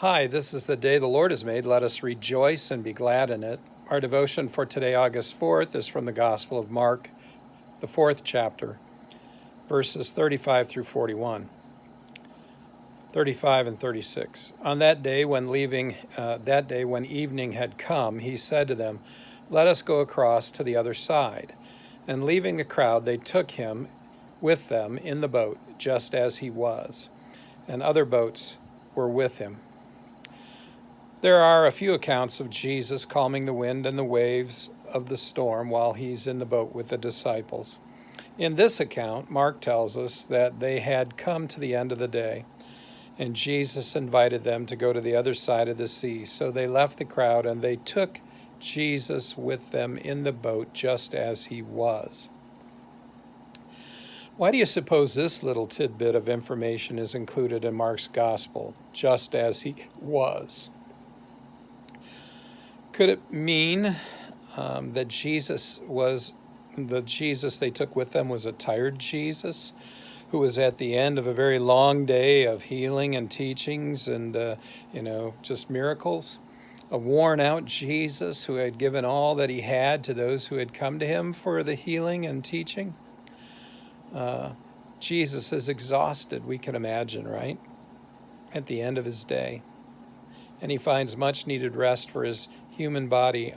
Hi, this is the day the Lord has made. Let us rejoice and be glad in it. Our devotion for today, August 4th, is from the Gospel of Mark, the 4th chapter, verses 35 through 41, 35 and 36. On that day when evening had come, he said to them, "Let us go across to the other side." And leaving the crowd, they took him with them in the boat, just as he was, and other boats were with him. There are a few accounts of Jesus calming the wind and the waves of the storm while he's in the boat with the disciples. In this account, Mark tells us that they had come to the end of the day, and Jesus invited them to go to the other side of the sea. So they left the crowd and they took Jesus with them in the boat just as he was. Why do you suppose this little tidbit of information is included in Mark's gospel, just as he was? Could it mean that the Jesus they took with them was a tired Jesus who was at the end of a very long day of healing and teachings and, just miracles? A worn-out Jesus who had given all that he had to those who had come to him for the healing and teaching? Jesus is exhausted, we can imagine, right? At the end of his day. And he finds much-needed rest for his human body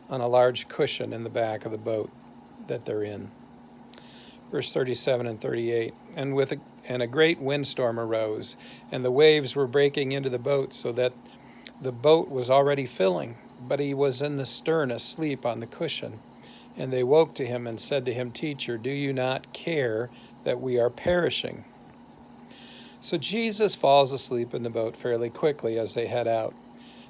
on a large cushion in the back of the boat that they're in. Verse 37 and 38, and a great windstorm arose, and the waves were breaking into the boat so that the boat was already filling, but he was in the stern asleep on the cushion. And they woke to him and said to him, "Teacher, do you not care that we are perishing?" So Jesus falls asleep in the boat fairly quickly as they head out.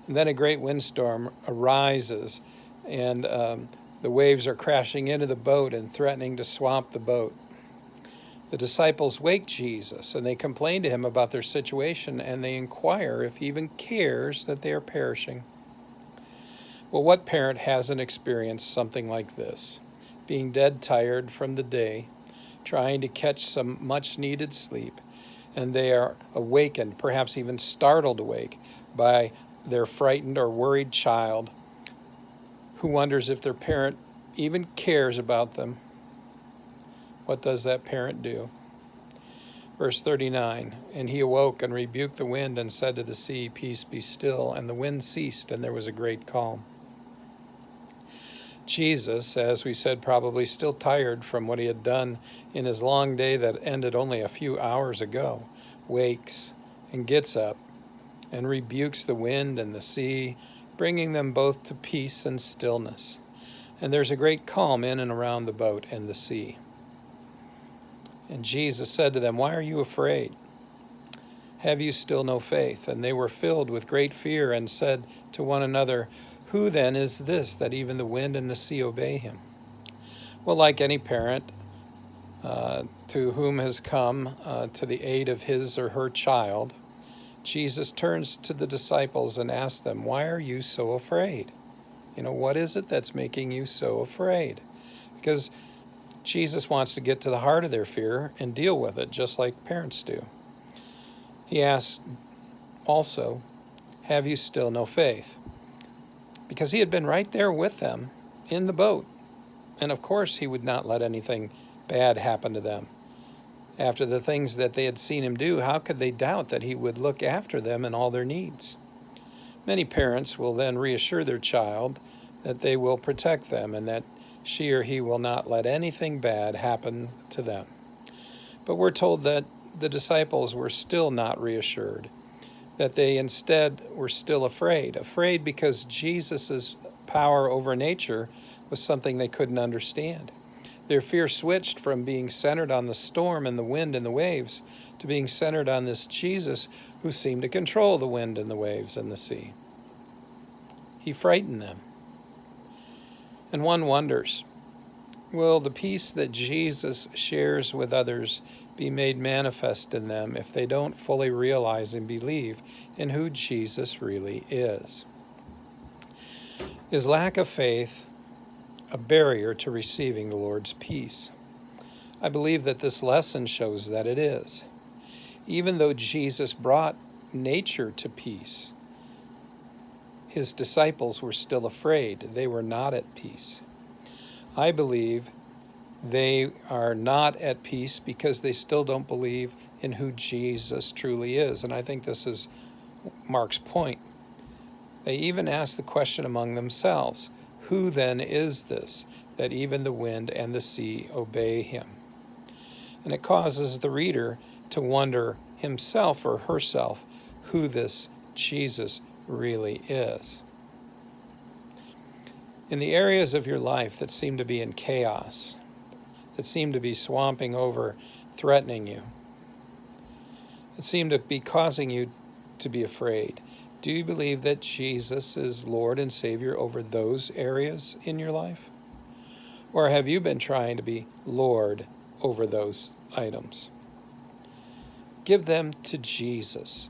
And then a great windstorm arises, and the waves are crashing into the boat and threatening to swamp the boat. The disciples wake Jesus, and they complain to him about their situation, and they inquire if he even cares that they are perishing. Well, what parent hasn't experienced something like this? Being dead tired from the day, trying to catch some much-needed sleep, and they are awakened, perhaps even startled awake, by their frightened or worried child who wonders if their parent even cares about them. What does that parent do? Verse 39, and he awoke and rebuked the wind and said to the sea, "Peace, be still." And the wind ceased, and there was a great calm. Jesus, as we said, probably still tired from what he had done in his long day that ended only a few hours ago, wakes and gets up and rebukes the wind and the sea, bringing them both to peace and stillness. And there's a great calm in and around the boat and the sea. And Jesus said to them, "Why are you afraid? Have you still no faith?" And they were filled with great fear and said to one another, "Who then is this that even the wind and the sea obey him?" Well, like any parent to whom has come to the aid of his or her child, Jesus turns to the disciples and asks them, "Why are you so afraid? What is it that's making you so afraid?" Because Jesus wants to get to the heart of their fear and deal with it, just like parents do. He asks also, "Have you still no faith?" Because he had been right there with them in the boat. And of course, he would not let anything bad happen to them. After the things that they had seen him do, how could they doubt that he would look after them and all their needs? Many parents will then reassure their child that they will protect them and that she or he will not let anything bad happen to them. But we're told that the disciples were still not reassured, that they instead were still afraid because Jesus' power over nature was something they couldn't understand. Their fear switched from being centered on the storm and the wind and the waves to being centered on this Jesus who seemed to control the wind and the waves and the sea. He frightened them. And one wonders, will the peace that Jesus shares with others be made manifest in them if they don't fully realize and believe in who Jesus really is? Is lack of faith a barrier to receiving the Lord's peace? I believe that this lesson shows that it is. Even though Jesus brought nature to peace, his disciples were still afraid. They were not at peace. I believe they are not at peace because they still don't believe in who Jesus truly is. And I think this is Mark's point. They even ask the question among themselves, who then is this, that even the wind and the sea obey him? And it causes the reader to wonder himself or herself who this Jesus really is. In the areas of your life that seem to be in chaos, that seem to be swamping over, threatening you, that seem to be causing you to be afraid, do you believe that Jesus is Lord and Savior over those areas in your life? Or have you been trying to be Lord over those items? Give them to Jesus.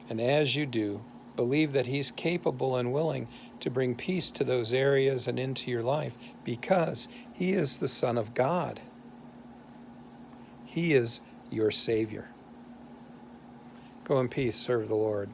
And as you do, believe that he's capable and willing to bring peace to those areas and into your life because he is the Son of God. He is your Savior. Go in peace, serve the Lord.